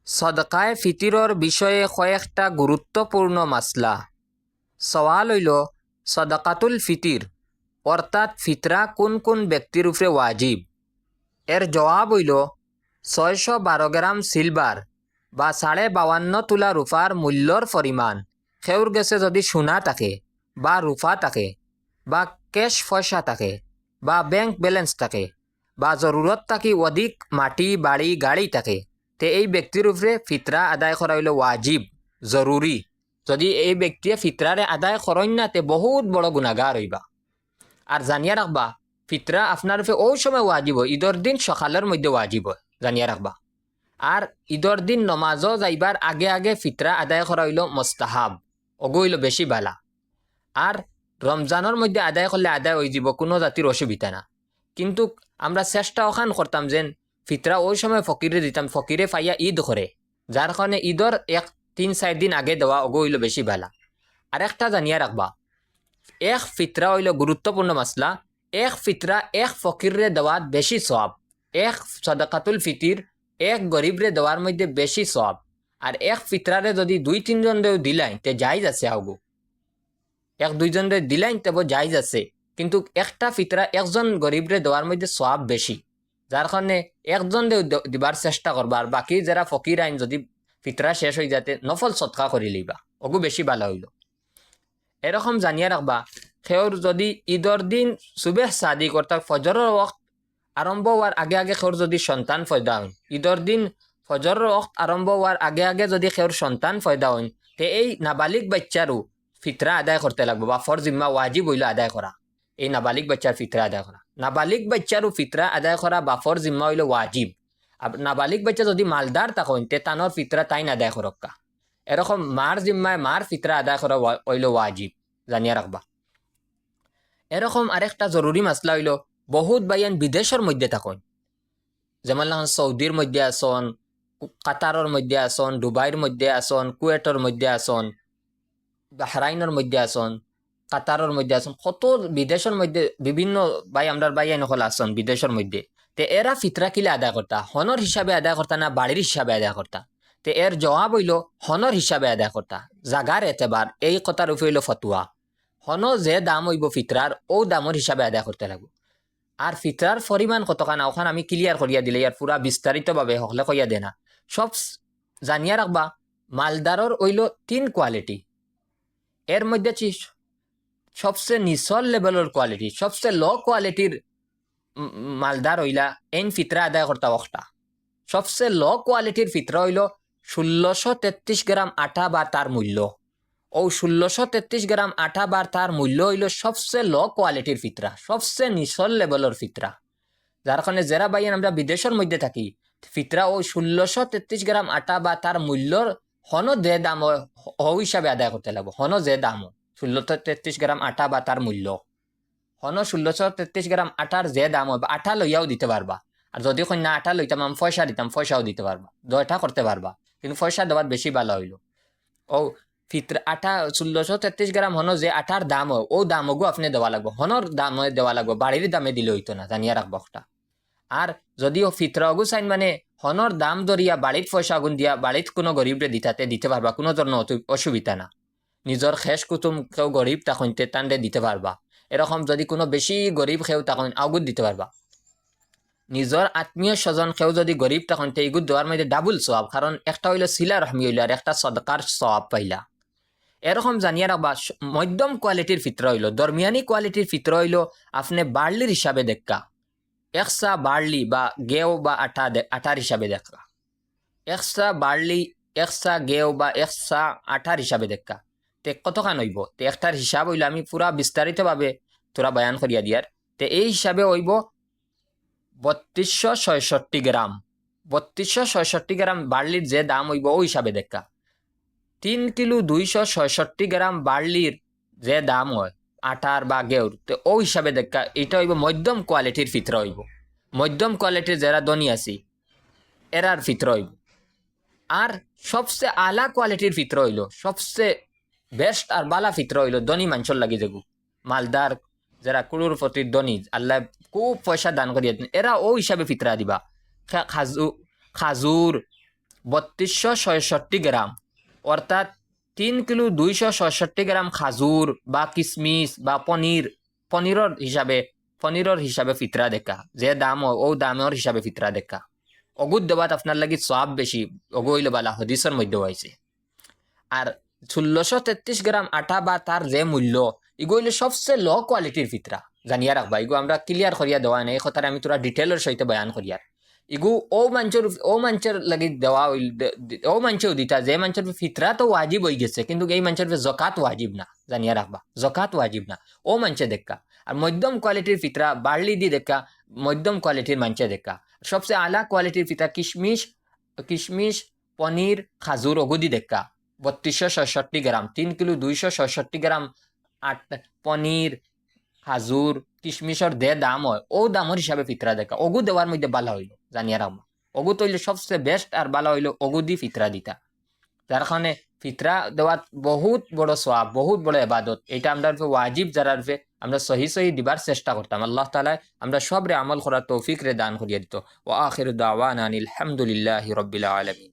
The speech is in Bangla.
সদকায়ে ফিতিরর বিষয়ে কয়েকটা গুরুত্বপূর্ণ মাসলা। সওয়াল হইল, সদকাতুল ফিতির অর্থাৎ ফিতরা কোন কোন ব্যক্তির উপরে ওয়াজিব। এর জবাব হইল 612 গ্রাম সিলভার বা 52.5 তোলা রূপার মূল্যর পরিমাণ খেউর গেছে যদি সোনা থাকে বা রূপা থাকে বা ক্যাশ পয়সা থাকে বা ব্যাংক ব্যালেন্স থাকে বা জরুরত থাকি অধিক মাটি বাড়ি গাড়ি থাকে, তে এই ব্যক্তির উপরে ফিতরা আদায় করা হইল ওয়াজিব, জরুরি। যদি এই ব্যক্তিয়ে ফিতরারে আদায় করেন না তে বহুত বড় গুনাহগার হইবা। আর জানিয়া রাখবা, ফিতরা আপনার উপরে ওই সময় ওয়াজিব হয়, ঈদর দিন সকালের মধ্যে ওয়াজিব হয়, জানিয়া রাখবা। আর ঈদর দিন নমাজও যাইবার আগে আগে ফিতরা আদায় করা হইল মোস্তাহাব, ওগো হইল বেশি বালা। আর রমজানের মধ্যে আদায় করলে আদায় হয়ে যাব, কোনো জাতির অসুবিধা না। কিন্তু আমরা চেষ্টা ওখান করতাম যেন ফিতরা ওই সময় ফকিরে দিতাম, ফকিরে পাইয়া ঈদ করে, যার কারণে ঈদর 3-4 দিন আগে দেওয়া ওগো হইল বেশি বালা। আর একটা জানিয়া রাখবা, এক ফিতরা হইল গুরুত্বপূর্ণ মাসলা, এক ফিতরা এক ফকিরে দেওয়ার বেশি সওয়াব, এক সদকাতুল ফিতির এক গরিবরে দেওয়ার মধ্যে বেশি সওয়াব। আর এক ফিতরারে যদি 2-3 জন দিলাই তে জায়েজ আছে, আউগো 1-2 জন দিলাই তেব জায়েজ আছে। কিন্তু একটা ফিতরা একজন গরিবরে দেওয়ার মধ্যে সওয়াব বেশি, যার কারণে একজন দিবার চেষ্টা করবা। আর বাকি যারা ফকির আইন যদি ফিতরা শেষ হয়ে যাতে নফল সৎকা করি লইবা, ওগু বেশি ভালো হইল। এরকম জানিয়া রাখবা, খেউর যদি ঈদর দিন সুবেহ সাদিক অর্থাৎ ফজরের ওয়াক্ত আরম্ভ হওয়ার আগে আগে খেউর যদি সন্তান ফয়দা হন, ঈদর দিন ফজরের ওয়াক্ত আরম্ভ হওয়ার আগে আগে যদি খেউর সন্তান ফয়দা হন, তে এই নাবালিক বাচ্চারও ফিতরা আদায় করতে লাগবে বা ফর জিম্মা ওয়াজিব হইল আদায় করা। এই নাবালিক বাচ্চার ফিতরা আদায় করা, নাবালিক বাচ্চারও ফিতরা আদায় করা বা ফর জিম্মা হইল ওয়াজিব। আর নাবালিক বাচ্চা যদি মালদার তখন তে তানোর ফিতরা তাই না আদায় করক্কা। এরকম মার জিম্মায় মার ফিতরা আদায় করা হইল ওয়াজিব, জানিয়া রাখবা। এরকম আরেকটা জরুরি মাসলা হইল, বহুত বাইয়ান বিদেশের মধ্যে থাকুন, যেমন সৌদির মধ্যে আসন, কাতারের মধ্যে আসন, দুবাইয়ের মধ্যে আসন, কুয়েটের মধ্যে আসন, বাহরাইনের মধ্যে আসন, কাতারের মধ্যে আসন, কত বিদেশের মধ্যে বিভিন্ন আমরা বাইয়ান হল আসন বিদেশের মধ্যে। তে এরা ফিতরা কিলে আদায় করতা, হনর হিসাবে আদায় করতা না বাড়ির হিসাবে আদায় করতা? তে এর জবাব হইল হনর হিসাবে আদায় করতা। জাগার এতেবার এই কথার উপরে হইল ফতুয়া, হন যে দাম হইব ফিতরার ও দামর হিসাবে আদায় করতে লাগবে। আর ফিতরার পরিমাণ কতখানা ওখানে আমি ক্লিয়ার করিয়া দিলে ইয়ার পুরা বিস্তারিতভাবে হকলে কইয়া দেনা। সব জানিয়া রাখবা, মালদারর হইল 3 কোয়ালিটি। এর মধ্যে সবচেয়ে নিচল লেভেলের কোয়ালিটি, সবচেয়ে লো কোয়ালিটির মালদার হইলা এন ফিতরা আদায় করতা ওটা। সবচেয়ে লো কোয়ালিটির ফিতরা হইল 1633 গ্রাম আটা বা তার মূল্য। ও 1633 গ্রাম আটা বার তার মূল্য হইল সবচেয়ে লো কোয়ালিটির ফিতরা, সবচেয়ে নিচল লেভেলের ফিতরা। যার কারণে যারা বাইন আমরা বিদেশের মধ্যে থাকি, ফিতরা ও 1633 গ্রাম আটা বা তার মূল্যর হন যে দাম ও হিসাবে আদায় করতে লাগবো। হন যে দাম 1633 গ্রাম আটা বা তার মূল্য, হন 1633 গ্রাম আটার যে দাম হবে, আটা লইয়াও দিতে পারবা। আর যদি কন্যা আটা লইতাম আমি পয়সা দিতাম, পয়সাও দিতে পারবা, দয়টা করতে পারবা। কিন্তু পয়সা দেওয়ার বেশি ভালো হইল। ও ফিতরা আটা 1633 গ্রাম হন যে আটার দাম হয়, ও দামগু আপনি দেওয়া লাগবো, হনর দামে দেওয়া লাগবো, বাড়ির দামে দিলে হইতো না, জানিয়া রাখবো একটা। আর যদিও ফিতরা অগু চাইন মানে হনর দাম ধরিয়া বাড়ির পয়সা আগুন দিয়া বাড়িত কোনো গরিবরে দিতে পারবা, কোনো ধরনের অসুবিধা না। নিজের শেষ কুতুম কেউ গরিব তখন তান্ডে দিতে পারবা। এরকম যদি কোনো বেশি গরিব কেউ তখন আগুন দিতে পারবা। নিজের আত্মীয় স্বজন কেউ যদি গরিব তখন এইগুলো দেওয়ার মধ্যে ডাবল সওয়াব, কারণ একটা হইল সিলা রহমি হইল আর একটা সদকার সওয়াব পাইলা। এরকম জানিয়ে রাখবা, মধ্যম কোয়ালিটির ফিতরা হইল, দরমিয়ানি কোয়ালিটির ফিতরা হইল আপনি বার্লির হিসাবে দেখা, একসা বার্লি বা গেও বা আটার হিসাবে দেখা, একসা বার্লি একসা গেও বা একসা আটার হিসাবে দেখা। তে কতখান হইব? তে একটার হিসাব হইলে আমি পুরা বিস্তারিতভাবে তোরা বয়ান করিয়া দিয়ার। তে এই হিসাবে হইব 3266 গ্রাম। 3266 গ্রাম বার্লির যে দাম হইব ওই হিসাবে দেখা। 3 কিলো 266 গ্রাম বার্লির যে দাম হয় আটার বা গেউর, তো ওই হিসাবে দেখা এটা হইব মধ্যম কোয়ালিটির ফিতরা হইব। মধ্যম কোয়ালিটির যারা ধনী আছি এরার ফিতরা হইব। আর সবচেয়ে আলা কোয়ালিটির ফিতরা হইল, সবচেয়ে বেস্ট আর বালা ফিতরা হইল ধনী মানুষের লাগি যেগু মালদার, যারা কুরুরপতির ধনী, আল্লাহ খুব পয়সা দান করিয়া এরা ও হিসাবে ফিতরা দিবা। খাজুর 3266 গ্রাম, অর্থাৎ 3 কিলো 266 গ্রাম খাজুর বা কিশমিশ বা পনিরর হিসাবে ফিতরা দেখা, যে দাম ও দামের হিসাবে ফিতরা দেখা। অগুদ দেবাত আপনার লাগি সওয়াব বেশি, অগু হইল বালা হদিসের মধ্যে হয়েছে। আর 1633 গ্রাম আটা বা তার যে মূল্য, এগু হইলে সবচেয়ে লো কোয়ালিটির ফিতরা, জানিয়া রাখবা। এগু আমরা ক্লিয়ার করিয়া দেওয়া নেই, এই কথাটা আমি তোরা ডিটেলের সহিত বয়ান করিয়ার। ইগু ও মাঞ্চের লাগি দেওয়া হইল, ও মাঞ্চেও দিতা যে মাঞ্চের ফিতরা তো ওয়াজিব হয়ে গেছে, কিন্তু এই মাঞ্চের জকাত ওয়াজিব না, জানিয়া রাখবা, জকাত ওয়াজিব না। ও মাঞ্চে দেখা। আর মধ্যম কোয়ালিটির ফিতরা বার্লি দি দেখা, মধ্যম কোয়ালিটির মাঞ্চে দেখা। সবচেয়ে আলা কোয়ালিটির ফিতরা কিশমিশ, পনির, খাজুর ওগুদি দেখা 3266 গ্রাম, 3 কিলো 266 গ্রাম পনির, খাজুর, কিশমিশর দে দাম হয়, ও দামের হিসাবে ফিতরা দেখা। অগু দেওয়ার মধ্যে বালা হইল, জানিয়া রাখবা। অগু তৈলে সবচেয়ে বেস্ট আর বালা হইল অগু দি ফিতরা দিতা। যার কারণে ফিতরা দেওয়াত বহুত বড় সওয়াব, বহুত বড় ইবাদত। এটা আমরা ওয়াজিব, যারা আমরা সহি সহি দিবার চেষ্টা করতাম। আল্লাহ তাআলা আমরা সবরে আমল করার তৌফিক রে দান করিয়া দিত। ওয়া আখিরু দাওয়ানা আনিল হামদুলিল্লাহি রাব্বিল আলামিন।